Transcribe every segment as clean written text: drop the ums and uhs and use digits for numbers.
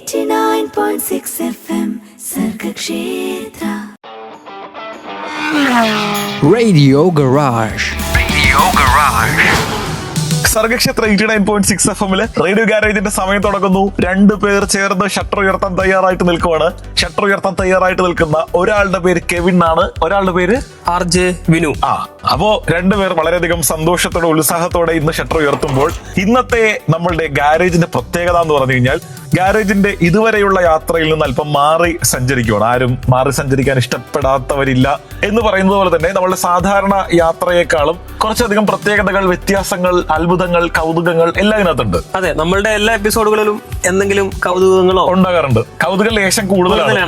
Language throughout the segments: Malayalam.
89.6 FM Sargakshetra Radio Garage. Sargakshetra 89.6 FM radio ഗാരേജിന്റെ സമയം തുടങ്ങുന്നു. രണ്ടു പേർ ചേർന്ന് ഷട്ടർ ഉയർത്താൻ തയ്യാറായിട്ട് നിൽക്കുവാണ്. ഷട്ടർ ഉയർത്താൻ തയ്യാറായിട്ട് നിൽക്കുന്ന ഒരാളുടെ പേര് കെവിൻ ആണ്, ഒരാളുടെ പേര് RJ വിനു. അപ്പോ രണ്ടുപേർ വളരെയധികം സന്തോഷത്തോടെ ഉത്സാഹത്തോടെ ഇന്ന് ഷട്ടർ ഉയർത്തുമ്പോൾ ഇന്നത്തെ നമ്മളുടെ ഗാരേജിന്റെ പ്രത്യേകത എന്ന് പറഞ്ഞു കഴിഞ്ഞാൽ ഗാരേജിന്റെ ഇതുവരെയുള്ള യാത്രയിൽ നിന്ന് അല്പം മാറി സഞ്ചരിക്കുകയാണ്. ആരും മാറി സഞ്ചരിക്കാൻ ഇഷ്ടപ്പെടാത്തവരില്ല എന്ന് പറയുന്നത് പോലെ തന്നെ നമ്മളുടെ സാധാരണ യാത്രയെക്കാളും കുറച്ചധികം പ്രത്യേകതകൾ, വ്യത്യാസങ്ങൾ, അത്ഭുതങ്ങൾ, കൗതുകങ്ങൾ എല്ലാം ഇതിനകത്തുണ്ട്. അതെ, നമ്മളുടെ എല്ലാ എപ്പിസോഡുകളിലും എന്തെങ്കിലും കൗതുകങ്ങളോ ഉണ്ടാകാറുണ്ട്. കൗതുക ലേശം കൂടുതലാണ്.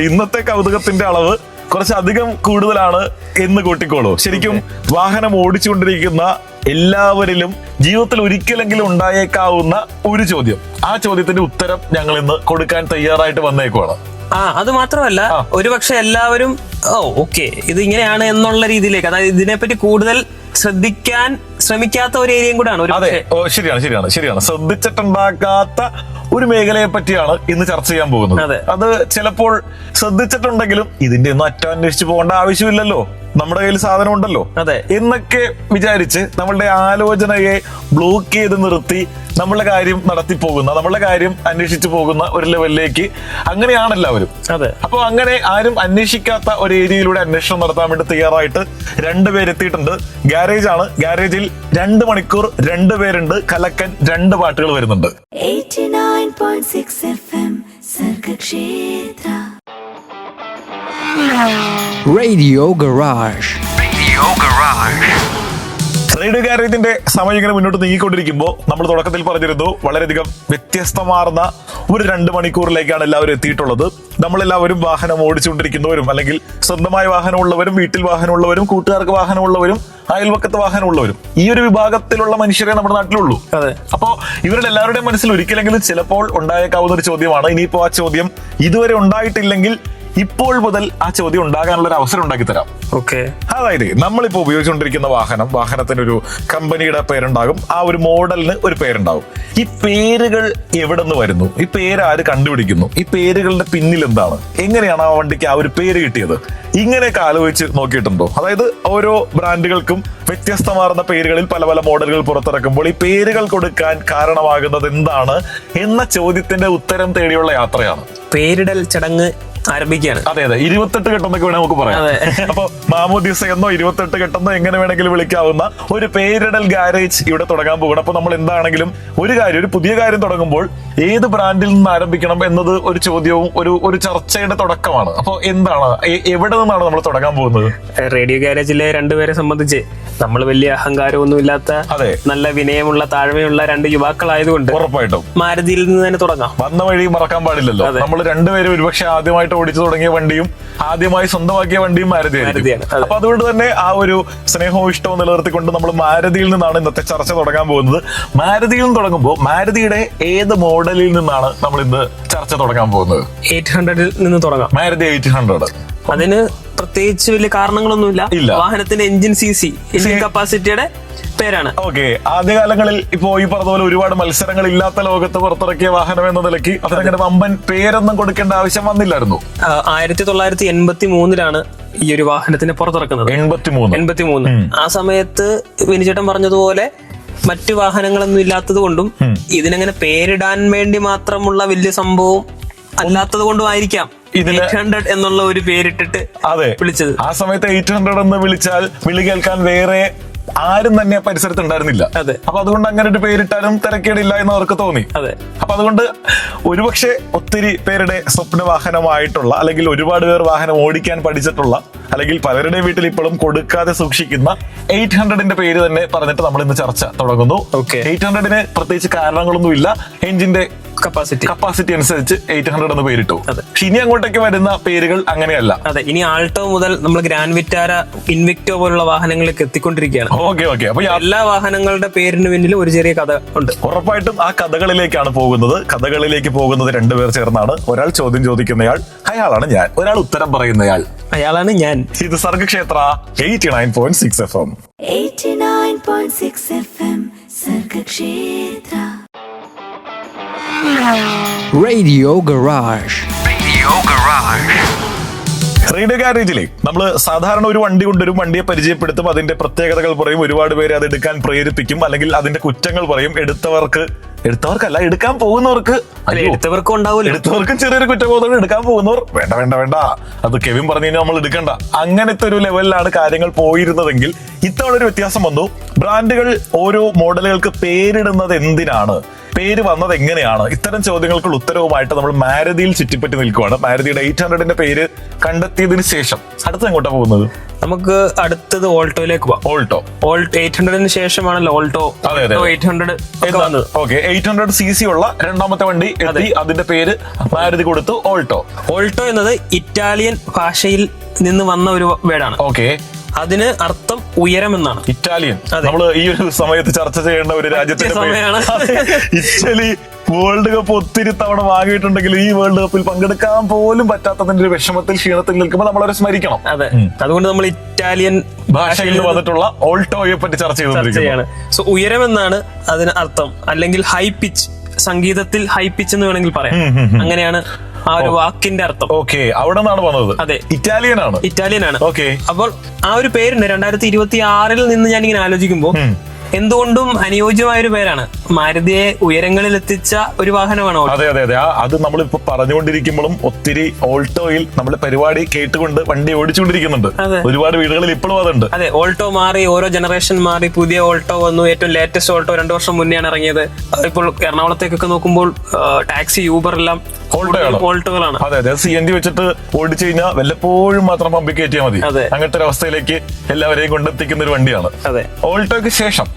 ഇന്നത്തെ കൗതുകത്തിന്റെ അളവ് കുറച്ചധികം കൂടുതലാണ് എന്ന് കൂട്ടിക്കോളൂ. ശരിക്കും വാഹനം ഓടിച്ചുകൊണ്ടിരിക്കുന്ന എല്ലാവരിലും ജീവിതത്തിൽ ഒരിക്കലെങ്കിലും ഉണ്ടായേക്കാവുന്ന ഒരു ചോദ്യം, ആ ചോദ്യത്തിന്റെ ഉത്തരം ഞങ്ങൾ ഇന്ന് കൊടുക്കാൻ തയ്യാറായിട്ട് വന്നേക്കുവാണ്. അത് മാത്രമല്ല, ഒരുപക്ഷെ എല്ലാവരും ഓക്കെ ഇത് ഇങ്ങനെയാണ് എന്നുള്ള രീതിയിലേക്ക്, അതായത് ഇതിനെപ്പറ്റി കൂടുതൽ ശ്രദ്ധിക്കാൻ ശ്രമിക്കാത്ത ഒരു ഏരിയയും കൂടാണ്. അതെ, ശരിയാണ്. ശ്രദ്ധിച്ചിട്ടുണ്ടാക്കാത്ത ഒരു മേഖലയെ പറ്റിയാണ് ഇന്ന് ചർച്ച ചെയ്യാൻ പോകുന്നത്. അത് ചിലപ്പോൾ ശ്രദ്ധിച്ചിട്ടുണ്ടെങ്കിലും ഇതിന്റെ ഒന്നും അറ്റം അന്വേഷിച്ച് പോകേണ്ട ആവശ്യമില്ലല്ലോ, നമ്മുടെ കയ്യിൽ സാധനം ഉണ്ടല്ലോ എന്നൊക്കെ വിചാരിച്ച് നമ്മളുടെ ആലോചനയെ ബ്ലോക്ക് ചെയ്ത് നിർത്തി നമ്മളുടെ കാര്യം നടത്തി പോകുന്ന, നമ്മളുടെ കാര്യം അന്വേഷിച്ചു പോകുന്ന ഒരു ലെവലിലേക്ക് അങ്ങനെയാണ് എല്ലാവരും. അപ്പൊ അങ്ങനെ ആരും അന്വേഷിക്കാത്ത ഒരു ഏരിയയിലൂടെ അന്വേഷണം നടത്താൻ വേണ്ടി തയ്യാറായിട്ട് രണ്ടുപേരെത്തിയിട്ടുണ്ട്. ഗാരേജ് ആണ്. ഗാരേജിൽ 2 മണിക്കൂർ 2 പേരുണ്ട്. കലക്കൻ 2 പാട്ടുകൾ വരുന്നുണ്ട്. 89.6 FM Sargakshetra Radio Garage. Radio ഗാരേജിന്റെ സമയം ഇങ്ങനെ മുന്നോട്ട് നീങ്ങിക്കൊണ്ടിരിക്കുമ്പോൾ നമ്മൾ തുടക്കത്തിൽ പറഞ്ഞിരുന്നു വളരെയധികം വ്യത്യസ്തമാർന്ന ഒരു 2 മണിക്കൂറിലേക്കാണ് എല്ലാവരും എത്തിയിട്ടുള്ളത്. നമ്മളെല്ലാവരും വാഹനം ഓടിച്ചുകൊണ്ടിരിക്കുന്നവരും, അല്ലെങ്കിൽ സ്വന്തമായ വാഹനമുള്ളവരും, വീട്ടിൽ വാഹനമുള്ളവരും, കൂട്ടുകാർക്ക് വാഹനമുള്ളവരും, അയൽവക്കത്ത് വാഹനമുള്ളവരും, ഈ ഒരു വിഭാഗത്തിലുള്ള മനുഷ്യരെ നമ്മുടെ നാട്ടിലുള്ളൂ. അപ്പോ ഇവരുടെ എല്ലാവരുടെയും മനസ്സിൽ ഒരിക്കലെങ്കിലും ചിലപ്പോൾ ഉണ്ടായേക്കാവുന്ന ഒരു ചോദ്യമാണ്. ഇനിയിപ്പോ ആ ചോദ്യം ഇതുവരെ ഉണ്ടായിട്ടില്ലെങ്കിൽ ഇപ്പോൾ മുതൽ ആ ചോദ്യം ഉണ്ടാകാനുള്ള ഒരു അവസരം ഉണ്ടാക്കി തരാം. അതായത് നമ്മളിപ്പോ ഉപയോഗിച്ചുകൊണ്ടിരിക്കുന്ന വാഹനത്തിന് ഒരു കമ്പനിയുടെ പേരുണ്ടാകും, ആ ഒരു മോഡലിന് ഒരു പേരുണ്ടാകും. ഈ പേരുകൾ എവിടെ നിന്ന് വരുന്നു? ഈ പേര് ആര് കണ്ടുപിടിക്കുന്നു? ഈ പേരുകളുടെ പിന്നിൽ എന്താണ്? എങ്ങനെയാണ് ആ വണ്ടിക്ക് ആ ഒരു പേര് കിട്ടിയത്? ഇങ്ങനെയൊക്കെ ആലോചിച്ച് നോക്കിയിട്ടുണ്ടോ? അതായത് ഓരോ ബ്രാൻഡുകൾക്കും വ്യത്യസ്തമാർന്ന പേരുകളിൽ പല പല മോഡലുകൾ പുറത്തിറക്കുമ്പോൾ ഈ പേരുകൾ കൊടുക്കാൻ കാരണമാകുന്നത് എന്താണ് എന്ന ചോദ്യത്തിന്റെ ഉത്തരം തേടിയുള്ള യാത്രയാണ്. പേരിടൽ ചടങ്ങ് ആരംഭിക്കുകയാണ്. അതെ, 28 ഘട്ടം വേണേ നമുക്ക് പറയാം. അപ്പൊ മാമോദിസ എന്നോ 28 ഘട്ടെന്നോ എങ്ങനെ വേണമെങ്കിലും വിളിക്കാവുന്ന ഒരു പേരിടൽ ഗാരേജ് ഇവിടെ തുടങ്ങാൻ പോകണം. അപ്പൊ നമ്മൾ എന്താണെങ്കിലും ഒരു പുതിയ കാര്യം തുടങ്ങുമ്പോൾ ഏത് ബ്രാൻഡിൽ നിന്ന് ആരംഭിക്കണം എന്നത് ഒരു ചോദ്യവും ഒരു ചർച്ചയുടെ തുടക്കമാണ്. അപ്പൊ എന്താണ്, എവിടെ നിന്നാണ് നമ്മൾ തുടങ്ങാൻ പോകുന്നത്? റേഡിയോ ഗാരേജിലെ 2 പേരെ സംബന്ധിച്ച് നമ്മൾ വലിയ അഹങ്കാരമൊന്നും ഇല്ലാത്ത, നല്ല വിനയമുള്ള, താഴ്മയുള്ള 2 യുവാക്കളായതുകൊണ്ട് ഉറപ്പായിട്ടും മാരുതിയിൽ നിന്ന് തന്നെ തുടങ്ങാം. വന്ന വഴി മറക്കാൻ പാടില്ലല്ലോ. നമ്മൾ രണ്ടുപേരും ഒരുപക്ഷെ ആദ്യമായിട്ട് ഓടിച്ചു തുടങ്ങിയ വണ്ടിയും ആദ്യമായി സ്വന്തമാക്കിയ വണ്ടിയും മാരുതിയാണ്. അപ്പൊ അതുകൊണ്ട് തന്നെ ആ ഒരു സ്നേഹവും ഇഷ്ടവും നിലനിർത്തിക്കൊണ്ട് നമ്മൾ മാരുതിയിൽ നിന്നാണ് ഇന്നത്തെ ചർച്ച തുടങ്ങാൻ പോകുന്നത്. മാരുതിയിൽ നിന്ന് തുടങ്ങുമ്പോൾ മാരുതിയുടെ ഏത് മോഡലിൽ നിന്നാണ് നമ്മൾ ഇന്ന് ചർച്ച തുടങ്ങാൻ പോകുന്നത്? 800 നിന്ന് തുടങ്ങാം. മാരുതി 800. അതിന് പ്രത്യേകിച്ച് വലിയ കാരണങ്ങളൊന്നുമില്ല. വാഹനത്തിന്റെ എഞ്ചിൻ കപ്പാസിറ്റിയുടെ പേരാണ്. ആദ്യകാലങ്ങളിൽ ഇപ്പോ ഈ പറഞ്ഞ പോലെ ഒരുപാട് മത്സരങ്ങൾ ഇല്ലാത്ത ലോകത്ത് പുറത്തിറക്കിയ വാഹനം എന്ന നിലയ്ക്ക് അതിനങ്ങനെ വമ്പൻ പേരൊന്നും കൊടുക്കേണ്ട ആവശ്യം വന്നില്ലായിരുന്നു. 1983 ഈ ഒരു വാഹനത്തിന് പുറത്തിറക്കുന്നത്. 83. ആ സമയത്ത് വിനിചേട്ടൻ പറഞ്ഞതുപോലെ മറ്റു വാഹനങ്ങളൊന്നും ഇല്ലാത്തത് കൊണ്ടും ഇതിനങ്ങനെ പേരിടാൻ വേണ്ടി മാത്രമുള്ള വലിയ സംഭവം അല്ലാത്തത് കൊണ്ടും ആയിരിക്കാം 800 എന്നുള്ള ഒരു പേരിട്ടിട്ട് വിളിച്ചത്. ആ സമയത്ത് 800 എന്ന് വിളിച്ചാൽ വിളി കേൾക്കാൻ വേറെ ആരും തന്നെ പരിസരത്ത് ഉണ്ടായിരുന്നില്ല. അപ്പൊ അതുകൊണ്ട് അങ്ങനെ ഒരു പേരിട്ടാലും തിരക്കേടില്ല എന്ന് അവർക്ക് തോന്നി. അപ്പൊ അതുകൊണ്ട് ഒരുപക്ഷെ ഒത്തിരി പേരുടെ സ്വപ്ന വാഹനമായിട്ടുള്ള, അല്ലെങ്കിൽ ഒരുപാട് പേർ വാഹനം ഓടിക്കാൻ പഠിച്ചിട്ടുള്ള, അല്ലെങ്കിൽ പലരുടെ വീട്ടിൽ ഇപ്പോഴും കൊടുക്കാതെ സൂക്ഷിക്കുന്ന 800ന്റെ പേര് തന്നെ പറഞ്ഞിട്ട് നമ്മൾ ഇന്ന് ചർച്ച തുടങ്ങുന്നു. 800ന് പ്രത്യേകിച്ച് കാരണങ്ങളൊന്നുമില്ല. എഞ്ചിന്റെ കപ്പാസിറ്റി അനുസരിച്ച് 800 എന്ന് പേരിട്ടു. പക്ഷെ ഇനി അങ്ങോട്ടേക്ക് വരുന്ന പേരുകൾ അങ്ങനെയല്ല. ഇനി ആൾട്ടോ മുതൽ നമ്മൾ ഗ്രാൻഡ് വിറ്റാര, ഇൻവിക്ടോ പോലുള്ള വാഹനങ്ങളിലേക്ക് എത്തിക്കൊണ്ടിരിക്കുകയാണ്. അപ്പൊ എല്ലാ വാഹനങ്ങളുടെ പേരിന് പിന്നിലും ഒരു ചെറിയ കഥ ഉണ്ട്. ഉറപ്പായിട്ടും ആ കഥകളിലേക്കാണ് പോകുന്നത്. കഥകളിലേക്ക് പോകുന്നത് 2 പേർ ചേർന്നാണ്. ഒരാൾ ചോദ്യം ചോദിക്കുന്നയാൾ, അയാളാണ് ഞാൻ. ഒരാൾ ഉത്തരം പറയുന്നയാൾ, അയാളാണ് ഞാൻ. ഇത് Sargakshetra 89.6 FM. 89.6 FM Sargakshetra Radio Garage. Radio ഗാരേജിലെ നമ്മൾ സാധാരണ ഒരു വണ്ടി കൊണ്ടുവരും, വണ്ടിയെ പരിചയപ്പെടുത്തും, അതിന്റെ പ്രത്യേകതകൾ പറയും, ഒരുപാട് പേര് അത് എടുക്കാൻ പ്രേരിപ്പിക്കും, അല്ലെങ്കിൽ അതിന്റെ കുറ്റങ്ങൾ പറയും. എടുത്തവർക്കല്ല, എടുക്കാൻ പോകുന്നവർക്ക് എടുത്തവർക്കും ചെറിയൊരു കുറ്റബോധം. എടുക്കാൻ പോകുന്നവർ വേണ്ട വേണ്ട വേണ്ട, അത് കെവിൻ പറഞ്ഞു കഴിഞ്ഞാൽ നമ്മൾ എടുക്കണ്ട, അങ്ങനത്തെ ഒരു ലെവലിലാണ് കാര്യങ്ങൾ പോയിരുന്നതെങ്കിൽ ഇത്തവണ ഒരു വ്യത്യാസം വന്നു. ബ്രാൻഡുകൾ ഓരോ മോഡലുകൾക്ക് പേരിടുന്നത് എന്തിനാണ്, പേര് വന്നത് എങ്ങനെയാണ്, ഇത്തരം ചോദ്യങ്ങൾക്കുള്ള ഉത്തരവുമായിട്ട് നമ്മൾ മാരുതിയിൽ ചുറ്റിപ്പറ്റി നിൽക്കുവാണ്. മാരുതിയുടെ 800ന്റെ പേര് കണ്ടെത്തിയതിനു ശേഷം അടുത്ത് എങ്ങോട്ടാ പോകുന്നത്? നമുക്ക് അടുത്തത് ഓൾട്ടോയിലേക്ക് പോവാം. ഓൾട്ടോ 800ന് ശേഷമാണല്ലോ ഓൾട്ടോ 800 വന്നത്. ഓക്കെ, 800cc ഉള്ള രണ്ടാമത്തെ വണ്ടി എത്തി, അതിന്റെ പേര് മാരുതി കൊടുത്തു ഓൾട്ടോ. ഓൾട്ടോ എന്നത് ഇറ്റാലിയൻ ഭാഷയിൽ നിന്ന് വന്ന ഒരു വേർഡാണ്. ഓക്കെ, അതിന് അർത്ഥം ഉയരം എന്നാണ്. ഇറ്റാലിയൻ നമ്മൾ ഈ ഒരു സമയത്ത് ചർച്ച ചെയ്യേണ്ട ഒരു രാജ്യത്തിന്റെ സമയമാണ്. ഇറ്റലി വേൾഡ് കപ്പ് ഒത്തിരി തവണ വാങ്ങിയിട്ടുണ്ടെങ്കിൽ ഈ വേൾഡ് കപ്പിൽ പങ്കെടുക്കാൻ പോലും പറ്റാത്തതിന്റെ ഒരു വിഷമത്തിൽ, ക്ഷീണത്തിൽ നിൽക്കുമ്പോൾ നമ്മളവരെ സ്മരിക്കണം. അതെ, അതുകൊണ്ട് നമ്മൾ ഇറ്റാലിയൻ ഭാഷയിൽ വന്നിട്ടുള്ള ഓൾട്ടോയെ പറ്റി ചർച്ച ചെയ്തുകൊണ്ടിരിക്കുകയാണ്. സോ ഉയരം എന്നാണ് അതിന് അർത്ഥം, അല്ലെങ്കിൽ ഹൈ പിച്ച്, സംഗീതത്തിൽ ഹൈ പിച്ച് എന്ന് വേണമെങ്കിൽ പറയാം. അങ്ങനെയാണ് ആ ഒരു വാക്കിന്റെ അർത്ഥം. ഓക്കെ, അവിടെ നിന്നാണ് വന്നത്. അതെ, ഇറ്റാലിയൻ ആണ്. ഓക്കെ, അപ്പോൾ ആ ഒരു പേരുണ്ട്. 2026 നിന്ന് ഞാൻ ഇങ്ങനെ ആലോചിക്കുമ്പോൾ എന്തുകൊണ്ടും അനുയോജ്യമായ ഒരു പേരാണ്. മാരുതിയെ ഉയരങ്ങളിൽ എത്തിച്ച ഒരു വാഹനമാണ്. അതെ അതെ അതെ, അത് നമ്മളിപ്പോ പറഞ്ഞുകൊണ്ടിരിക്കുമ്പോഴും ഒത്തിരി ഓൾട്ടോയിൽ നമ്മൾ പരിപാടി കേട്ടുകൊണ്ട് വണ്ടി ഓടിച്ചുകൊണ്ടിരിക്കുന്നുണ്ട്. ഒരുപാട് വീടുകളിൽ ഇപ്പോഴും അതുണ്ട്. അതെ, ഓൾട്ടോ മാറി, ഓരോ ജനറേഷൻ മാറി, പുതിയ ഓൾട്ടോ വന്നു. ഏറ്റവും ലേറ്റസ്റ്റ് ഓൾട്ടോ 2 വർഷം മുന്നെയാണ് ഇറങ്ങിയത്. ഇപ്പോൾ എറണാകുളത്തേക്കൊക്കെ നോക്കുമ്പോൾ ടാക്സി, യൂബർ എല്ലാം ഓൾട്ടോകളാണ്. അതെ അതെ, CNG വെച്ചിട്ട് ഓടിച്ചു കഴിഞ്ഞാൽ വല്ലപ്പോഴും മാത്രം പമ്പിൽ കയറ്റിയാൽ മതി. അങ്ങനത്തെ ഒരു അവസ്ഥയിലേക്ക് എല്ലാവരെയും കൊണ്ടെത്തിക്കുന്ന ഒരു വണ്ടിയാണ്. അതെ, ഓൾട്ടോയ്ക്ക് ശേഷം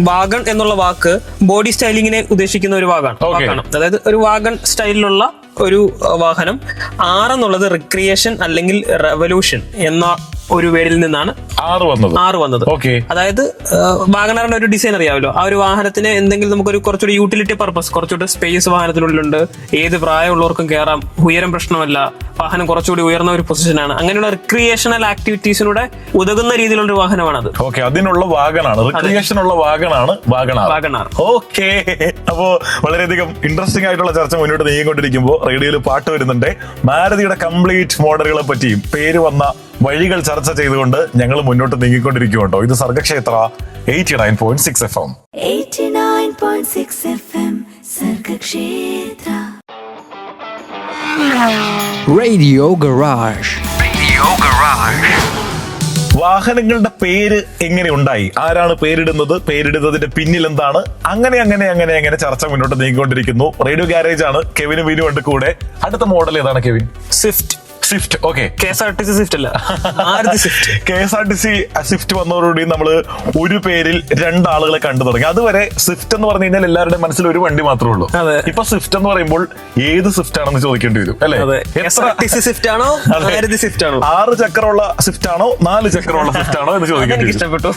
വാഗൺ എന്നുള്ള വാക്ക് ബോഡി സ്റ്റൈലിങ്ങിനെ ഉദ്ദേശിക്കുന്ന ഒരു വാക്കാണ്. അതായത് ഒരു വാഗൺ സ്റ്റൈലിലുള്ള ഒരു വാഹനം. 6 എന്നുള്ളത് റിക്രിയേഷൻ അല്ലെങ്കിൽ റെവല്യൂഷൻ എന്ന ഒരു വേർഡിൽ നിന്നാണ് 6 വന്നത്. അതായത് വാഗണറിന്റെ ഒരു ഡിസൈൻ അറിയാമല്ലോ. ആ ഒരു വാഹനത്തിന് എന്തെങ്കിലും നമുക്കൊരു കുറച്ചുകൂടി യൂട്ടിലിറ്റി പർപ്പസ്, കുറച്ചുകൂടി സ്പേസ് വാഹനത്തിനുള്ളിലുണ്ട്. ഏത് പ്രായമുള്ളവർക്കും കയറാം, ഉയരം പ്രശ്നമല്ല, വാഹനം കുറച്ചുകൂടി ഉയർന്ന ഒരു പൊസിഷനാണ്. അങ്ങനെയുള്ള റിക്രിയേഷണൽ ആക്ടിവിറ്റീസിലൂടെ ഉതകുന്ന രീതിയിലുള്ള ഒരു വാഹനമാണത്. അതിനുള്ള വാഗണാണ്, റിക്രിയേഷനുള്ള വാഗണാണ് വാഗണാർ. ഓക്കെ, അപ്പോ വളരെയധികം ഇൻട്രസ്റ്റിംഗ് ആയിട്ടുള്ള ചർച്ച മുന്നോട്ട് നീങ്ങിക്കൊണ്ടിരിക്കുമ്പോൾ റേഡിയോയിൽ പാട്ട് വരുന്നുണ്ട്. മാരുതിയുടെ കംപ്ലീറ്റ് മോഡലുകളെ പറ്റിയും പേര് വന്ന വഴികൾ ചർച്ച ചെയ്തുകൊണ്ട് ഞങ്ങൾ മുന്നോട്ട് നീങ്ങിക്കൊണ്ടിരിക്കുന്നുണ്ടോ. ഇത് Sargakshetra 89.6 FM. 89.6 FM Sargakshetra. Radio Garage. വാഹനങ്ങളുടെ പേര് എങ്ങനെ ഉണ്ടായി, ആരാണ് പേരിടുന്നതിന്റെ പിന്നിൽ എന്താണ്, അങ്ങനെ ചർച്ച മുന്നോട്ട് നീങ്ങിക്കൊണ്ടിരിക്കുന്നു. റേഡിയോ ഗാരേജ് ആണ്, കെവിനും വീനും ഉണ്ട് കൂടെ. അടുത്ത മോഡൽ ഏതാണ് Kevin? Swift. Okay, KSRTC Swift അല്ല, മാരുതി സ്വിഫ്റ്റ്. KSRTC സ്വിഫ്റ്റ് വന്നതോടുകൂടി നമ്മള് ഒരു പേരിൽ 2 ആളുകളെ കണ്ടു തുടങ്ങി. അതുവരെ സ്വിഫ്റ്റ് എന്ന് പറഞ്ഞു കഴിഞ്ഞാൽ എല്ലാവരുടെ മനസ്സിൽ ഒരു വണ്ടി മാത്രമേ ഉള്ളൂ. ഇപ്പൊ സ്വിഫ്റ്റ് എന്ന് പറയുമ്പോൾ ഏത് സ്വിഫ്റ്റ് ആണെന്ന് ചോദിക്കേണ്ടി വരും അല്ലെ? 6 ചക്രമുള്ള സ്വിഫ്റ്റ് ആണോ 4 ചക്രമുള്ള സ്വിഫ്റ്റ് ആണോ എന്ന് ചോദിക്കേണ്ടി വരും. ഇഷ്ടപ്പെട്ടു.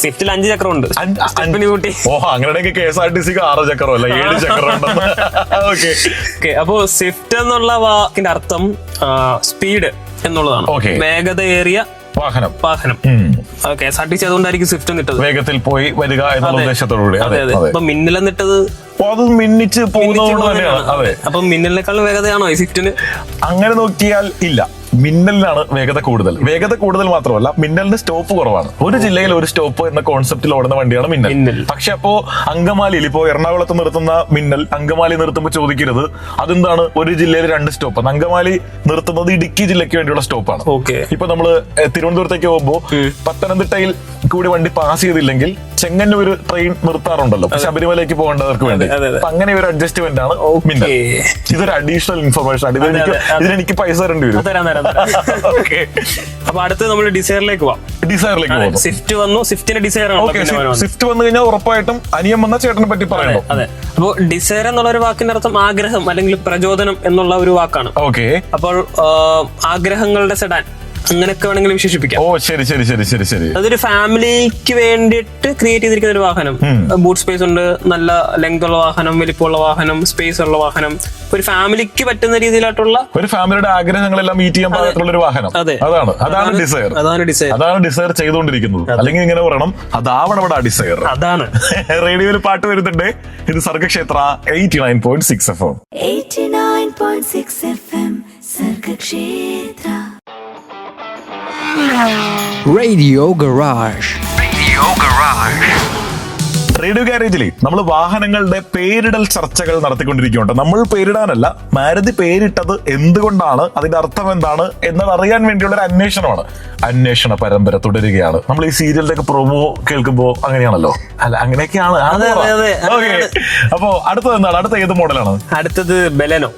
സ്വിഫ്റ്റിൽ 5 ചക്രമുണ്ട്. അങ്ങനെയാണെങ്കിൽ KSRTCക്ക് 6 ചക്രമല്ല 7 ചക്രം ഉണ്ടെന്ന്. അപ്പോ സ്വിഫ്റ്റ് എന്നുള്ള വാക്കിന്റെ അർത്ഥം സ്പീഡ് എന്നുള്ളതാണ്. വേഗതയേറിയ വാഹനം. KSRTC അതുകൊണ്ടായിരിക്കും സ്വിഫ്റ്റ് എന്നിട്ടത്, വേഗത്തിൽ പോയി വരിക എന്നുള്ള ഉദ്ദേശത്തോടുകൂടി. അപ്പൊ മിന്നലെന്നിട്ടത് അത് മിന്നിച്ച് പോകുന്നതുകൊണ്ട് തന്നെയാണ്. അപ്പൊ മിന്നലിനേക്കാളും വേഗതയാണോ ഈ സ്വിഫ്റ്റിന്? അങ്ങനെ നോക്കിയാൽ ഇല്ല, മിന്നലിനാണ് വേഗത കൂടുതൽ മാത്രമല്ല മിന്നലിന് സ്റ്റോപ്പ് കുറവാണ്. ഒരു ജില്ലയിൽ ഒരു സ്റ്റോപ്പ് എന്ന കോൺസെപ്റ്റിൽ ഓടുന്ന വണ്ടിയാണ് മിന്നൽ. പക്ഷെ അപ്പോ അങ്കമാലിയിൽ, ഇപ്പോ എറണാകുളത്ത് നിർത്തുന്ന മിന്നൽ അങ്കമാലി നിർത്തുമ്പോൾ ചോദിക്കരുത് അതെന്താണ് ഒരു ജില്ലയിൽ 2 സ്റ്റോപ്പ്. അങ്കമാലി നിർത്തുന്നത് ഇടുക്കി ജില്ലയ്ക്ക് വേണ്ടിയുള്ള സ്റ്റോപ്പാണ്. ഇപ്പൊ നമ്മള് തിരുവനന്തപുരത്തേക്ക് പോകുമ്പോൾ പത്തനംതിട്ടയിൽ കൂടി വണ്ടി പാസ് ചെയ്തില്ലെങ്കിൽ ചെങ്ങന്നൂർ ട്രെയിൻ നിർത്താറുണ്ടല്ലോ ശബരിമലയ്ക്ക് പോകേണ്ടവർക്ക് വേണ്ടി. അങ്ങനെ ഒരു അഡ്ജസ്റ്റ്മെന്റ് ആണ് മിന്നൽ. ഇതൊരു അഡീഷണൽ ഇൻഫർമേഷൻ ആണ്. ഇതിനെനിക്ക് പൈസ തരേണ്ടി വരും. അപ്പൊ അടുത്ത് നമ്മൾ ഡിസൈറിലേക്ക് പോവാം. സ്വിഫ്റ്റ് വന്നു, സ്വിഫ്റ്റിന്റെ ഡിസൈർ ആണ്. സ്വിഫ്റ്റ് വന്നു കഴിഞ്ഞാൽ ഉറപ്പായിട്ടും അനിയൻ വന്ന ചേട്ടനെ പറ്റി പറയണം. അതെ, അപ്പൊ ഡിസൈർ എന്നുള്ള ഒരു വാക്കിന്റെ അർത്ഥം ആഗ്രഹം അല്ലെങ്കിൽ പ്രചോദനം എന്നുള്ള ഒരു വാക്കാണ്. അപ്പോൾ ആഗ്രഹങ്ങളുടെ സെഡാൻ അങ്ങനെയൊക്കെ വേണമെങ്കിൽ വിശേഷിപ്പിക്കാം. ഓ ശരി ശരി ശരി ശരി ശരി. അതൊരു ഫാമിലിക്ക് വേണ്ടിയിട്ട് ക്രിയേറ്റ് ചെയ്തിരിക്കുന്ന ഒരു വാഹനം. ബൂട്ട് സ്പേസ് ഉണ്ട്, നല്ല ലെങ്ത് ഉള്ള വാഹനം, വലിപ്പമുള്ള വാഹനം, സ്പേസ് ഉള്ള വാഹനം, ഒരു ഫാമിലിക്ക് പറ്റുന്ന രീതിയിലായിട്ടുള്ള ഒരു ഫാമിലിയുടെ ആഗ്രഹങ്ങളെല്ലാം മീറ്റ് ചെയ്യാൻ പാകത്തിലുള്ള ഒരു വാഹനം. അതാണ് ഡിസയർ. അതാണ് ഡിസയർ ചെയ്തുകൊണ്ടിരിക്കുന്നത്. അല്ലെങ്കിൽ ഇങ്ങനെ പറയണം, അതാവണം ഇവിടെ ഡിസയർ. അതാണ്. റേഡിയോയിൽ പാട്ട് വരുന്നുണ്ട്. ഇത് Sargakshetra 89.6 FM. 89.6 FM Sargakshetra. Radio Garage. Radio ഗാരേജിൽ നമ്മൾ വാഹനങ്ങളുടെ പേരിടൽ ചർച്ചകൾ നടത്തിക്കൊണ്ടിരിക്കുന്നുണ്ട്. നമ്മൾ പേരിടാനല്ല, മാരുതി പേരിട്ടത് എന്തുകൊണ്ടാണ്, അതിന്റെ അർത്ഥം എന്താണ് എന്നത് അറിയാൻ വേണ്ടിയുള്ള ഒരു അന്വേഷണമാണ്. അന്വേഷണ പരമ്പര തുടരുകയാണ്. നമ്മൾ ഈ സീരിയലിന്റെ ഒക്കെ പ്രൊമോ കേൾക്കുമ്പോ അങ്ങനെയാണല്ലോ, അല്ല അങ്ങനെയൊക്കെയാണ്. അപ്പോ അടുത്തത് എന്താണ്? അടുത്ത ഏത് മോഡലാണ്? അടുത്തത് ബലെനോ.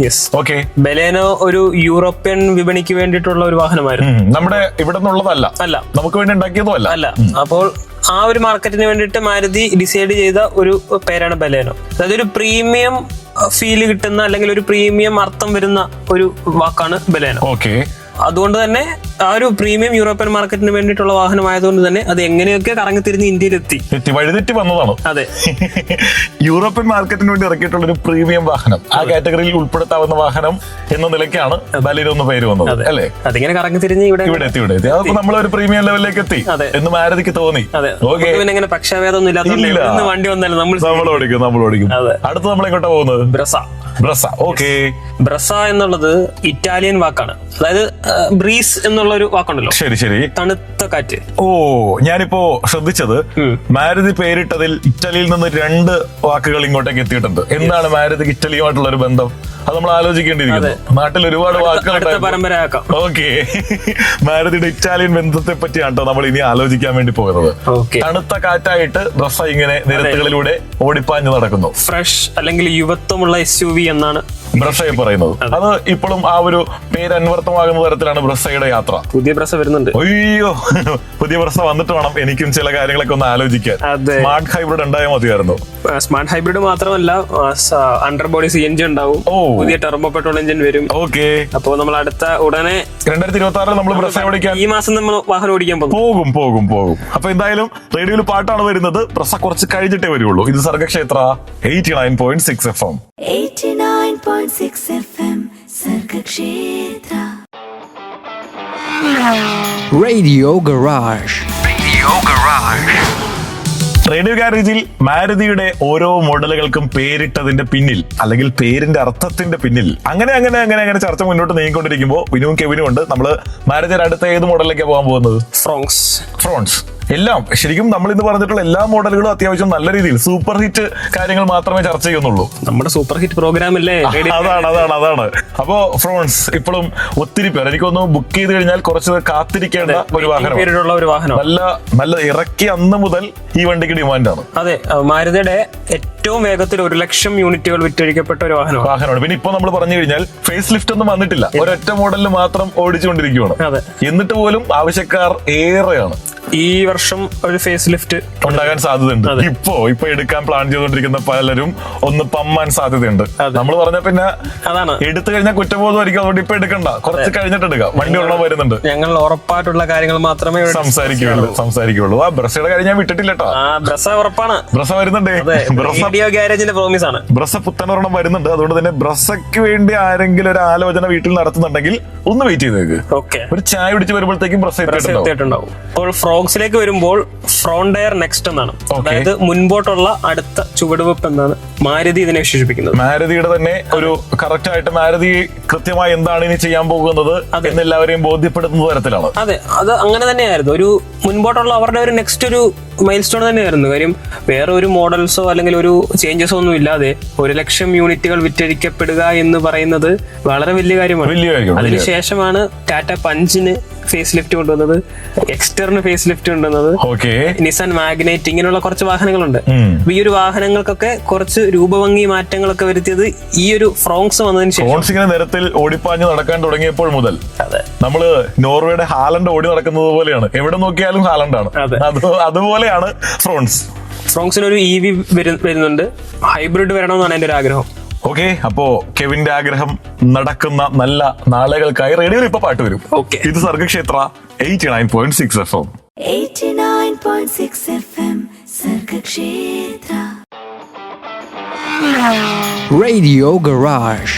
Yes, okay. ബലെനോ ഒരു യൂറോപ്യൻ വിപണിക്ക് വേണ്ടിയിട്ടുള്ള ഒരു വാഹനമായിരുന്നു. നമ്മുടെ ഇവിടെ നിന്നുള്ളതല്ല, അല്ല, നമുക്ക് വേണ്ടി ഉണ്ടാക്കിയതും അല്ല. അപ്പോൾ ആ ഒരു മാർക്കറ്റിന് വേണ്ടിയിട്ട് മാരുതി ഡിസൈഡ് ചെയ്ത ഒരു പേരാണ് ബലെനോ. അതായത് ഒരു പ്രീമിയം ഫീല് കിട്ടുന്ന അല്ലെങ്കിൽ ഒരു പ്രീമിയം അർത്ഥം വരുന്ന ഒരു വാക്കാണ് ബലെനോ. ഓക്കെ. അതുകൊണ്ട് തന്നെ ആ ഒരു പ്രീമിയം യൂറോപ്യൻ മാർക്കറ്റിന് വേണ്ടിയിട്ടുള്ള വാഹനമായതുകൊണ്ട് തന്നെ അത് എങ്ങനെയൊക്കെ കറങ്ങിത്തിരിഞ്ഞ് ഇന്ത്യയിലെത്തി, വഴിതെറ്റി വന്നതാണ്. അതെ. യൂറോപ്യൻ മാർക്കറ്റിന് വേണ്ടി ഇറക്കിയിട്ടുള്ള ഒരു പ്രീമിയം വാഹനം, ആ കാറ്റഗറിയിൽ ഉൾപ്പെടുത്താവുന്ന വാഹനം എന്ന നിലയ്ക്കാണ് ബലെനോ എന്ന പേര് വന്നത്, അല്ലേ? അതിങ്ങനെ കറങ്ങിത്തിരിഞ്ഞ് ഇവിടെ എത്തി. അതിപ്പോ നമ്മളൊരു പ്രീമിയം ലെവലിലേക്ക് എത്തി എന്ന് മാരുതിക്ക് തോന്നി. ഇങ്ങനെ പക്ഷാഭേദമൊന്നും ഇല്ലാത്ത വണ്ടി വന്നാലും നമ്മൾ ഓടിക്കും. അടുത്ത് നമ്മൾ എങ്ങോട്ടാ പോകുന്നത്? ബ്രസ. ഓക്കെ. ബ്രസ എന്നുള്ളത് ഇറ്റാലിയൻ വാക്കാണ്. അതായത് ബ്രീസ് എന്നുള്ള ഒരു വാക്കുണ്ടല്ലോ. ശരി ശരി. തണുത്ത കാറ്റ്. ഓ, ഞാനിപ്പോ ശ്രദ്ധിച്ചത് മാരുതി പേരിട്ടതിൽ ഇറ്റലിയിൽ നിന്ന് 2 വാക്കുകൾ ഇങ്ങോട്ടേക്ക് എത്തിയിട്ടുണ്ട്. എന്താണ് മാരുതിക്ക് ഇറ്റലിയുമായിട്ടുള്ള ഒരു ബന്ധം? അത് നമ്മൾ ആലോചിക്കേണ്ടിയിരിക്കുന്നു. നാട്ടിൽ ഒരുപാട് വാക്കുകൾ. ഓക്കെ. മാരുതിയുടെ ഇറ്റാലിയൻ ബന്ധത്തെ പറ്റിയാണ് നമ്മൾ ഇനി ആലോചിക്കാൻ വേണ്ടി പോകുന്നത്. തണുത്ത കാറ്റായിട്ട് ബ്രസ ഇങ്ങനെ നിരത്തുകളിലൂടെ ഓടിപ്പാഞ്ഞു നടക്കുന്നു. ഫ്രഷ് അല്ലെങ്കിൽ യുവത്വമുള്ള SUV എന്നാണ് ബ്രസയെ പറയുന്നത്. അത് ഇപ്പോഴും ആ ഒരു പേര് അന്വർത്ഥമാകുന്ന തരത്തിലാണ് ബ്രസയുടെ യാത്ര. പുതിയ ബ്രസ വരുന്നുണ്ട്. അയ്യോ, പുതിയ ബ്രസ വന്നിട്ട് വേണം എനിക്കും ചില കാര്യങ്ങളൊക്കെ ഒന്ന് ആലോചിക്കാൻ. സ്മാർട്ട് ഹൈബ്രിഡ് ഉണ്ടായാൽ മതിയായിരുന്നു. സ്മാർട്ട് ഹൈബ്രിഡ് മാത്രമല്ല, അണ്ടർ ബോഡി CNG ഉണ്ടാവും. പുതിയ ടെർബോ പെട്രോൾ എഞ്ചിൻ വരും. ഓക്കെ. അപ്പോ നമ്മൾ അടുത്ത ഉടനെ 2026 നമ്മൾ ബ്രസ ഓടിക്കാൻ, ഈ മാസം നമ്മൾ വാഹനം ഓടിക്കാൻ പോകും. അപ്പൊ എന്തായാലും റേഡിയോയിൽ പാട്ടാണ് വരുന്നത്. ബ്രസ കുറച്ച് കഴിഞ്ഞിട്ടേ വരുള്ളൂ. ഇത് Sargakshetra 89.6 FM. 89.6 FM Sargakshetra. Radio Garage. Radio ഗാരേജിൽ മാരുതിയുടെ ഓരോ മോഡലുകൾക്കും പേരിട്ടതിന്റെ പിന്നിൽ, അല്ലെങ്കിൽ പേരിന്റെ അർത്ഥത്തിന്റെ പിന്നിൽ അങ്ങനെ ചർച്ച മുന്നോട്ട് നീങ്ങിക്കൊണ്ടിരിക്കുമ്പോൾ വിനുവും കെവിനും ഉണ്ട്. നമ്മള് മാരുതിയുടെ അടുത്ത ഏത് മോഡലിലേക്കാണ് പോകാൻ പോകുന്നത്? ഫ്രോൺസ്. എല്ലാം ശരിക്കും നമ്മൾ ഇന്ന് പറഞ്ഞിട്ടുള്ള എല്ലാ മോഡലുകളും അത്യാവശ്യം നല്ല രീതിയിൽ സൂപ്പർ ഹിറ്റ് കാര്യങ്ങൾ മാത്രമേ ചർച്ച ചെയ്യുന്നുള്ളൂ. നമ്മുടെ സൂപ്പർ ഹിറ്റ് പ്രോഗ്രാം അല്ലേ? അതാണ്. അപ്പോ ഫ്രോൺസ് ഇപ്പോഴും ഒത്തിരി പേർ, എനിക്കൊന്ന് ബുക്ക് ചെയ്ത് കഴിഞ്ഞാൽ കുറച്ച് കാത്തിരിക്കേണ്ട ഒരു വാഹനം. നല്ല ഇറക്കി അന്ന് മുതൽ ഈ വണ്ടിക്ക് ഡിമാൻഡാണ്. അതെ, മാരുതിയുടെ ഏറ്റവും വേഗത്തിൽ 100,000 യൂണിറ്റുകൾ വിറ്റഴിക്കപ്പെട്ട ഒരു വാഹനമാണ്. പിന്നെ ഇപ്പൊ നമ്മൾ പറഞ്ഞു കഴിഞ്ഞാൽ ഫേസ് ലിഫ്റ്റ് ഒന്നും വന്നിട്ടില്ല, ഒരൊറ്റ മോഡലിൽ മാത്രം ഓടിച്ചുകൊണ്ടിരിക്കുകയാണ്. എന്നിട്ട് പോലും ആവശ്യക്കാർ ഏറെയാണ്. ഈ വർഷം ഒരു ഫേസ് ലിഫ്റ്റ് ഉണ്ടാകാൻ സാധ്യതയുണ്ട്. ഇപ്പൊ എടുക്കാൻ പ്ലാൻ ചെയ്തുകൊണ്ടിരിക്കുന്ന പലരും ഒന്ന് പമ്മാൻ സാധ്യതയുണ്ട്. നമ്മൾ പറഞ്ഞ പിന്നെ അതാണ്, എടുത്തു കഴിഞ്ഞാൽ കുറ്റബോധമായിരിക്കും. അതുകൊണ്ട് ഇപ്പൊ എടുക്കണ്ട, കുറച്ച് കഴിഞ്ഞിട്ട് എടുക്കാം. വണ്ടി ഒരെണ്ണം വരുന്നുണ്ട്. ഞങ്ങൾ ഉറപ്പായിട്ടുള്ള കാര്യങ്ങൾ മാത്രമേ സംസാരിക്കുള്ളൂ. ആ ബ്രസയുടെ കാര്യം ഞാൻ വിട്ടിട്ടില്ല കേട്ടോ. ബ്രസ ഉറപ്പാണ്. ബ്രസ വരുന്നുണ്ട്. റേഡിയോ ഗാരേജിന്റെ പ്രോമിസ് ആണ്. ബ്രസ പുത്തനൊരെണ്ണം വരുന്നുണ്ട്. അതുകൊണ്ട് തന്നെ ബ്രസയ്ക്ക് വേണ്ടി ആരെങ്കിലും ഒരു ആലോചന വീട്ടിൽ നടത്തുന്നുണ്ടെങ്കിൽ ഒന്ന് വെയിറ്റ് ചെയ്തേക്ക്. ഒരു ചായ പിടിച്ച് വരുമ്പോഴത്തേക്കും ബ്രസ എത്തിയിട്ടുണ്ടാവും. അപ്പോൾ ഫ്രോക്സിലേക്ക് വരുമ്പോൾ ഫ്രോണ്ടയർ നെക്സ്റ്റ് എന്നാണ്. അതായത് മുൻപോട്ടുള്ള അടുത്ത ചുവടുവെപ്പ് എന്നാണ് മാരുതി ഇതിനെ വിശേഷിപ്പിക്കുന്നത്. മാരുതിയുടെ തന്നെ ഒരു കറക്റ്റ് ആയിട്ട് മാരുതി കൃത്യമായി എന്താണ് ഇനി ചെയ്യാൻ പോകുന്നത് എന്ന് എല്ലാവരെയും ബോധ്യപ്പെടുത്തുന്ന തരത്തിലാണ്. അതെ, അത് അങ്ങനെ തന്നെയായിരുന്നു. ഒരു മുൻപോട്ടുള്ള അവരുടെ ഒരു നെക്സ്റ്റ് ഒരു മൈൽ സ്റ്റോൺ തന്നെയായിരുന്നു. കാര്യം വേറെ ഒരു മോഡൽസോ അല്ലെങ്കിൽ ഒരു ചേഞ്ചസോ ഒന്നും ഇല്ലാതെ 100,000 യൂണിറ്റുകൾ വിറ്റഴിക്കപ്പെടുക എന്ന് പറയുന്നത് വളരെ വലിയ കാര്യമാണ്. അതിനുശേഷമാണ് ടാറ്റ പഞ്ചിന് ഫേസ് ലിഫ്റ്റ് കൊണ്ടുവന്നത്, എക്സ്റ്ററിന് ഫേസ് ലിഫ്റ്റ് കൊണ്ടുവന്നത്, നിസാൻ മാഗ്നൈറ്റ്, ഇങ്ങനെയുള്ള കുറച്ച് വാഹനങ്ങളുണ്ട്. ഈ ഒരു വാഹനങ്ങൾക്കൊക്കെ കുറച്ച് രൂപഭംഗി മാറ്റങ്ങളൊക്കെ വരുത്തിയത് ഈ ഒരു ഫ്രോങ്സ് വന്നതിന് ശേഷം. നിരത്തിൽ ഓടിപ്പാഞ്ഞ് നടക്കാൻ തുടങ്ങിയപ്പോൾ മുതൽ നമ്മള് നോർവേയുടെ ഹാലണ്ട് ഓടി നടക്കുന്നത് പോലെയാണ്. എവിടെ നോക്കിയാലും ഹാലണ്ടാണ്. അതുപോലെയാണ് ഫ്രോൺസിന് ഒരു EV വരുന്നുണ്ട്. ഹൈബ്രിഡ് വരണമെന്നാണ് എന്റെ ഒരു ആഗ്രഹം. ഓക്കെ, അപ്പോ കെവിന്റെ ആഗ്രഹം നടക്കുന്ന നല്ല നാളുകൾക്കായി റേഡിയോയിൽ ഇപ്പൊ പാട്ട് വരും. Okay. ഇത് Sargakshetra 89.6 FM. 89.6 FM Sargakshetra. Radio Garage.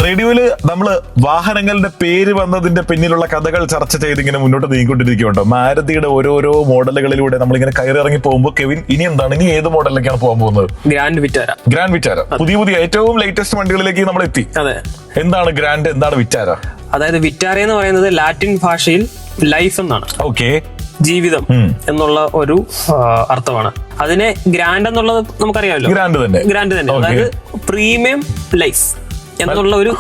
റേഡിയോയില് നമ്മള് വാഹനങ്ങളുടെ പേര് വന്നതിന്റെ പിന്നിലുള്ള കഥകൾ ചർച്ച ചെയ്ത് ഇങ്ങനെ മുന്നോട്ട് നീങ്ങിക്കൊണ്ടിരിക്കുന്നുണ്ടോ. മാരുതിയുടെ ഓരോരോ മോഡലുകളിലൂടെ നമ്മളിങ്ങനെ കയറിറങ്ങി പോകുമ്പോൾ കെവിൻ ഇനി ഏത് മോഡലിലേക്കാണ് പോകാൻ പോകുന്നത്? Grand Vitara. ഗ്രാൻഡ് വിറ്റാര, പുതിയ ഏറ്റവും ലേറ്റസ്റ്റ് വണ്ടികളിലേക്ക് നമ്മൾ എത്തി. അതെ. എന്താണ് ഗ്രാൻഡ്, എന്താണ് വിറ്റാര? അതായത് വിറ്റാര എന്ന് പറയുന്നത് ലാറ്റിൻ ഭാഷയിൽ ലൈഫ് എന്നാണ്. ഓക്കെ, ജീവിതം എന്നുള്ള ഒരു അർത്ഥമാണ്. അതിനെ ഗ്രാൻഡ് എന്നുള്ളത് നമുക്കറിയാമല്ലോ. ഗ്രാൻഡ് തന്നെ. അതായത് പ്രീമിയം ലൈഫ് എന്നുള്ള ഒരു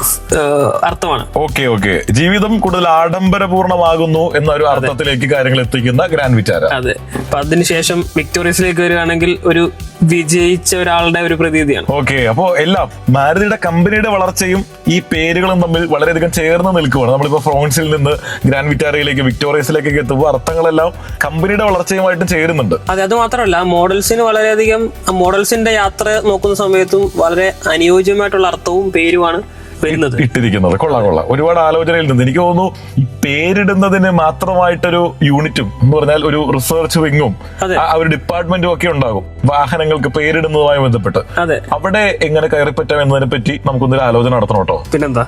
അർത്ഥമാണ്. ഓക്കെ, ജീവിതം കൂടുതൽ ആഡംബരപൂർണമാകുന്നു എന്നൊരു അർത്ഥത്തിലേക്ക് കാര്യങ്ങൾ എത്തിക്കുന്ന ഗ്രാൻഡ് വിറ്റാര. അതെ. അപ്പൊ അതിനുശേഷം വിക്ടോറിയസിലേക്ക് വരികയാണെങ്കിൽ ഒരു വിജയിച്ച ഒരാളുടെ ഒരു പ്രതീതിയാണ്. ഓക്കെ, അപ്പോ എല്ലാം മാരുതിയുടെ കമ്പനിയുടെ വളർച്ചയും ഈ പേരുകളും തമ്മിൽ വളരെയധികം ചേർന്ന് നിൽക്കുകയാണ്. നമ്മളിപ്പോ ഫ്രോൺസിൽ നിന്ന് ഗ്രാൻഡ് വിറ്റാരയിലേക്ക് വിക്ടോറിയസിലേക്കൊക്കെ എത്തുമ്പോൾ അർത്ഥങ്ങളെല്ലാം കമ്പനിയുടെ വളർച്ചയുമായിട്ടും ചേരുന്നുണ്ട്. അതെ, അത് മാത്രമല്ല മോഡൽസിന് വളരെയധികം മോഡൽസിന്റെ യാത്ര നോക്കുന്ന സമയത്തും വളരെ അനുയോജ്യമായിട്ടുള്ള അർത്ഥവും പേരുമാണ് വരുന്നത്, ഇട്ടിരിക്കുന്നത്. കൊള്ളാം. ഒരുപാട് ആലോചനയിൽ നിന്ന് എനിക്ക് തോന്നുന്നു ഈ പേരിടുന്നതിന് മാത്രമായിട്ടൊരു യൂണിറ്റും എന്ന് പറഞ്ഞാൽ ഒരു റിസർച്ച് വിങ്ങും ഒരു ഡിപ്പാർട്ട്മെന്റും ഒക്കെ ഉണ്ടാകും വാഹനങ്ങൾക്ക് പേരിടുന്നതുമായി ബന്ധപ്പെട്ട്. അവിടെ എങ്ങനെ കയറിപ്പറ്റാം എന്നതിനെ പറ്റി നമുക്കൊന്നൊരു ആലോചന നടത്തണം കേട്ടോ. പിന്നെന്താ,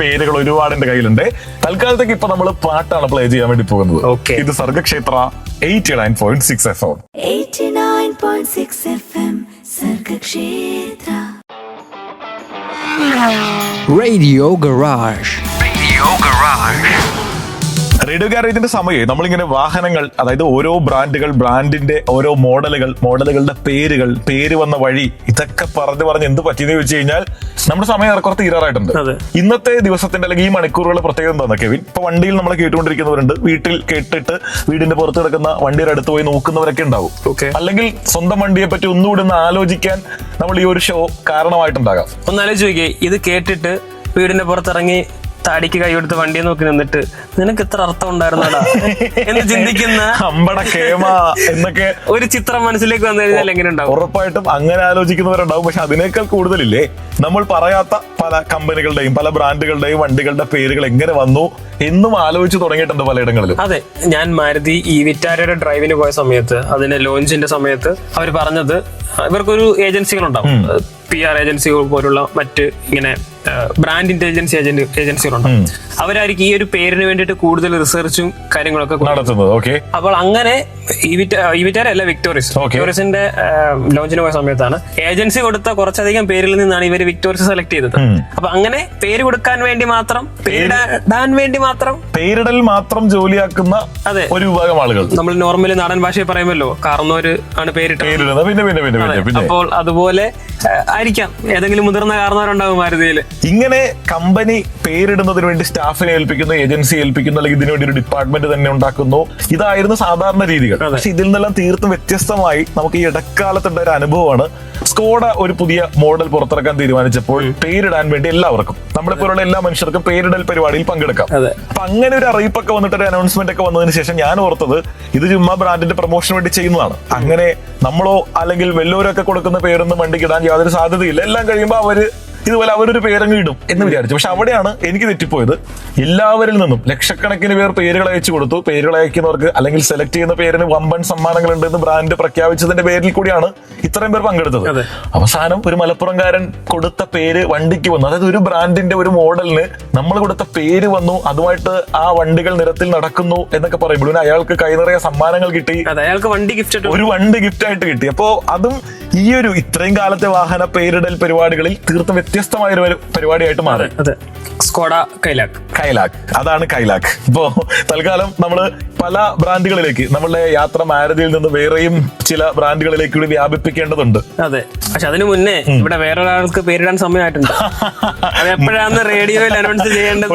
പേരുകൾ ഒരുപാട് എന്റെ കയ്യിലുണ്ട്. തൽക്കാലത്തേക്ക് ഇപ്പൊ നമ്മൾ പാട്ടാണ് പ്ലേ ചെയ്യാൻ വേണ്ടി പോകുന്നത്. ഇത് Sargakshetra 89.6 FM. 89.6 FM Sargakshetra. Radio Garage. Radio ഗാരേജിന്റെ സമയം നമ്മളിങ്ങനെ വാഹനങ്ങൾ, അതായത് ഓരോ ബ്രാൻഡിന്റെ ഓരോ മോഡലുകളുടെ പേര് വന്ന വഴി, ഇതൊക്കെ പറഞ്ഞ് എന്ത് പറ്റിയെന്ന് ചോദിച്ചു കഴിഞ്ഞാൽ നമ്മുടെ സമയം ഏറെക്കുറെ തീരാറായിട്ടുണ്ട്. ഇന്നത്തെ ദിവസത്തിന്റെ അല്ലെങ്കിൽ ഈ മണിക്കൂറുകളുടെ പ്രത്യേകത എന്താ കെവിൻ? ഇപ്പൊ വണ്ടിയിൽ നമ്മൾ കേട്ടുകൊണ്ടിരിക്കുന്നവരുണ്ട്, വീട്ടിൽ കേട്ടിട്ട് വീടിന്റെ പുറത്ത് കിടക്കുന്ന വണ്ടിയുടെ അടുത്ത് പോയി നോക്കുന്നവരൊക്കെ ഉണ്ടാവും. അല്ലെങ്കിൽ സ്വന്തം വണ്ടിയെ പറ്റി ഒന്നുകൂടി ഒന്ന് ആലോചിക്കാൻ നമ്മൾ ഈ ഒരു ഷോ കാരണമായിട്ടുണ്ടാകാം. ഒന്നാലോചിക്കേ, ഇത് കേട്ടിട്ട് വീടിന്റെ പുറത്തിറങ്ങി താടിക്ക് കൈയെടുത്ത് വണ്ടിയെ നോക്കി നിന്നിട്ട് നിനക്ക് ഇത്ര അർത്ഥം ഉണ്ടായിരുന്നടാ എന്ന് ചിന്തിക്കുന്ന എന്നൊക്കെ ഒരു ചിത്രം മനസ്സിലേക്ക് വന്നു കഴിഞ്ഞാൽ എങ്ങനെ ഉണ്ടാവും? ഉറപ്പായിട്ടും അങ്ങനെ ആലോചിക്കുന്നവരുണ്ടാവും. പക്ഷെ അതിനേക്കാൾ കൂടുതലില്ലേ നമ്മൾ പറയാത്ത പല കമ്പനികളുടെയും പല ബ്രാൻഡുകളുടെയും വണ്ടികളുടെ പേരുകൾ എങ്ങനെ വന്നു എന്നും ആലോചിച്ച് തുടങ്ങിയിട്ടുണ്ട് പലയിടങ്ങളിലും. അതെ, ഞാൻ മാരുതി ഈ വിറ്റാരയുടെ ഡ്രൈവിന് പോയ സമയത്ത്, അതിന്റെ ലോഞ്ചിന്റെ സമയത്ത് അവർ പറഞ്ഞത് ഇവർക്കൊരു ഏജൻസികളുണ്ടാവും, PR ഏജൻസികൾ പോലുള്ള മറ്റ് ഇങ്ങനെ ബ്രാൻഡ് ഇന്റലിജൻസ് ഏജൻസികളുണ്ടാവും. അവരായിരിക്കും ഈ ഒരു പേരിന് വേണ്ടിയിട്ട് കൂടുതൽ റിസർച്ചും കാര്യങ്ങളൊക്കെ നടത്തുന്നത്. അപ്പോൾ അങ്ങനെ ഈ വിറ്റാര അല്ല വിക്ടോറിയസിന്റെ ലോഞ്ചിന് പോയ സമയത്താണ് ഏജൻസി കൊടുത്ത കുറച്ചധികം പേരിൽ നിന്നാണ് ഇവർ വിക്ടോറിയസ് സെലക്ട് ചെയ്തത്. അപ്പൊ അങ്ങനെ പേര് കൊടുക്കാൻ വേണ്ടി മാത്രം, പേരിടാൻ വേണ്ടി മാത്രം, പേരിടൽ മാത്രം ജോലിയാക്കുന്ന ഒരു വിഭാഗം ആളുകൾ. നമ്മൾ നോർമലി നാടൻ ഭാഷയിൽ പറയുമല്ലോ കാർന്നോര് ആണ് പേരിട്ടത്. പിന്നെ അപ്പോൾ അതുപോലെ ആയിരിക്കാം ഏതെങ്കിലും മുതിർന്ന കാരണവരുണ്ടാകും മാരുതിയിൽ. ഇങ്ങനെ കമ്പനി പേരിടുന്നതിന് വേണ്ടി സ്റ്റാഫിനെ ഏൽപ്പിക്കുന്നു, ഏജൻസി ഏൽപ്പിക്കുന്നു, അല്ലെങ്കിൽ ഇതിനു വേണ്ടി ഒരു ഡിപ്പാർട്ട്മെന്റ് തന്നെ ഉണ്ടാക്കുന്നു. ഇതായിരുന്നു സാധാരണ രീതികൾ. പക്ഷെ ഇതിൽ നിന്നെല്ലാം തീർത്തും വ്യത്യസ്തമായി നമുക്ക് ഈ ഇടക്കാലത്തുണ്ടായ ഒരു അനുഭവമാണ്. സ്കോഡ ഒരു പുതിയ മോഡൽ പുറത്തിറക്കാൻ തീരുമാനിച്ചപ്പോൾ പേരിടാൻ വേണ്ടി എല്ലാവർക്കും, നമ്മളെപ്പോലുള്ള എല്ലാ മനുഷ്യർക്കും പേരിടൽ പരിപാടിയിൽ പങ്കെടുക്കാം. അപ്പൊ അങ്ങനെ ഒരു അറിയിപ്പൊക്കെ വന്നിട്ട് ഒരു അനൗൺസ്മെന്റ് ഒക്കെ വന്നതിന് ശേഷം ഞാൻ ഓർത്തത് ഇത് ചുമ്മാ ബ്രാൻഡിന്റെ പ്രൊമോഷന് വേണ്ടി ചെയ്യുന്നതാണ്. അങ്ങനെ നമ്മളോ അല്ലെങ്കിൽ വല്ലവരൊക്കെ കൊടുക്കുന്ന പേരൊന്നും വണ്ടിക്ക് ഇടാൻ യാതൊരു സാധ്യതയില്ല. എല്ലാം കഴിയുമ്പോൾ ഇതുപോലെ അവരൊരു പേരങ്ങ് ഇടും എന്ന് വിചാരിച്ചു. പക്ഷെ അവിടെയാണ് എനിക്ക് തെറ്റിപ്പോയത്. എല്ലാവരിൽ നിന്നും ലക്ഷക്കണക്കിന് പേർ പേരുകൾ അയച്ചു കൊടുത്തു. പേരുകൾ അയക്കുന്നവർക്ക് അല്ലെങ്കിൽ സെലക്ട് ചെയ്യുന്ന പേരിന് വമ്പൻ സമ്മാനങ്ങൾ ഉണ്ടെന്ന് ബ്രാൻഡ് പ്രഖ്യാപിച്ചതിന്റെ പേരിൽ കൂടിയാണ് ഇത്രയും പേർ പങ്കെടുത്തത്. അവസാനം ഒരു മലപ്പുറംകാരൻ കൊടുത്ത പേര് വണ്ടിക്ക് വന്നു. അതായത് ഒരു ബ്രാൻഡിന്റെ ഒരു മോഡലിന് നമ്മൾ കൊടുത്ത പേര് വന്നു, അതുമായിട്ട് ആ വണ്ടികൾ നിരത്തിൽ നടക്കുന്നു എന്നൊക്കെ പറയുമ്പോൾ അയാൾക്ക് കൈ നിറയെ സമ്മാനങ്ങൾ കിട്ടി, അയാൾക്ക് വണ്ടി ഗിഫ്റ്റ്, ഒരു വണ്ടി ഗിഫ്റ്റ് ആയിട്ട് കിട്ടി. അപ്പോ അതും ഈ ഒരു ഇത്രയും കാലത്തെ വാഹന പേരിടൽ പരിപാടികളിൽ തീർത്തും വ്യത്യസ്തമായ ഒരു പരിപാടിയായിട്ട് മാറി. സ്കോഡ കൈലാക്, അതാണ് കൈലാക്. ഇപ്പോ തൽക്കാലം നമ്മള് പല ബ്രാൻഡുകളിലേക്ക്, നമ്മളുടെ യാത്ര മാരുതിയിൽ നിന്ന് വേറെയും ചില ബ്രാൻഡുകളിലേക്ക് കൂടി വ്യാപിപ്പിക്കേണ്ടതുണ്ട്. അതെ, പക്ഷെ അതിനു മുന്നേ ഇവിടെ വേറൊരാൾക്ക് പേരിടാൻ സമയമായിട്ടുണ്ട്. അത് എപ്പോഴാണ് റേഡിയോയിൽ അനൗൺസ് ചെയ്യേണ്ടത്?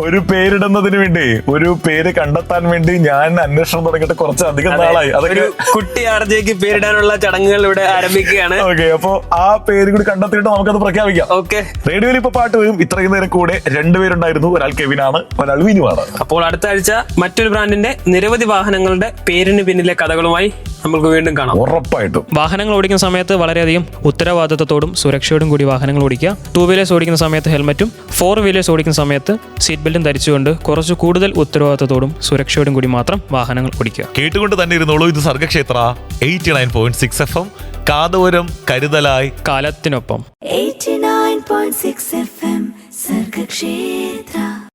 ഒരു പേരിടുന്നതിന് വേണ്ടി, ഒരു പേര് കണ്ടെത്താൻ വേണ്ടി ഞാൻ അന്വേഷണം തുടങ്ങിയിട്ട് കുറച്ചധികം നാളായി. അതൊരു കുട്ടി ആർജയ്ക്ക് പേരിടാനുള്ള ചടങ്ങുകൾ ഇവിടെ ആരംഭിച്ചു. പ്രഖ്യാപിക്കുകയാണ്. ഓക്കെ, അപ്പൊ ആ പേര് കൂടി കണ്ടെത്തിയിട്ട് നമുക്കത് പ്രഖ്യാപിക്കാം. ഓക്കെ, റേഡിയോയിൽ ഇപ്പൊ പാട്ട് വരും. ഇത്രയും നേരം കൂടെ രണ്ടുപേരുണ്ടായിരുന്നു. ഒരാൾ കെവിനാണ്, ഒരാൾ വിനുവാണ്. അപ്പോൾ അടുത്ത ആഴ്ച മറ്റൊരു ബ്രാൻഡിന്റെ നിരവധി വാഹനങ്ങളുടെ പേരിന് പിന്നിലെ കഥകളുമായി നമുക്ക് വീണ്ടും കാണാം. ഉറപ്പായിട്ടും. വാഹനങ്ങൾ ഓടിക്കുന്ന സമയത്ത് വളരെയധികം ഉത്തരവാദിത്തത്തോടും സുരക്ഷയോടും കൂടി വാഹനങ്ങൾ ഓടിക്കുക. 2 വീലേഴ്സ് ഓടിക്കുന്ന സമയത്ത് ഹെൽമറ്റും 4 വീലേഴ്സ് ഓടിക്കുന്ന സമയത്ത് സീറ്റ് ബെൽറ്റും ധരിച്ചുകൊണ്ട് കുറച്ച് കൂടുതൽ ഉത്തരവാദിത്തത്തോടും സുരക്ഷയോടും കൂടി മാത്രം വാഹനങ്ങൾ ഓടിക്കുക. കേട്ടുകൊണ്ട് തന്നെ ഇരുന്നോളൂ. ഇത് സർഗക്ഷേത്ര 89.6 FM. കാതോരം കരുതലായി കാലത്തിനൊപ്പം. 89.6 FM സർഗക്ഷേത്ര.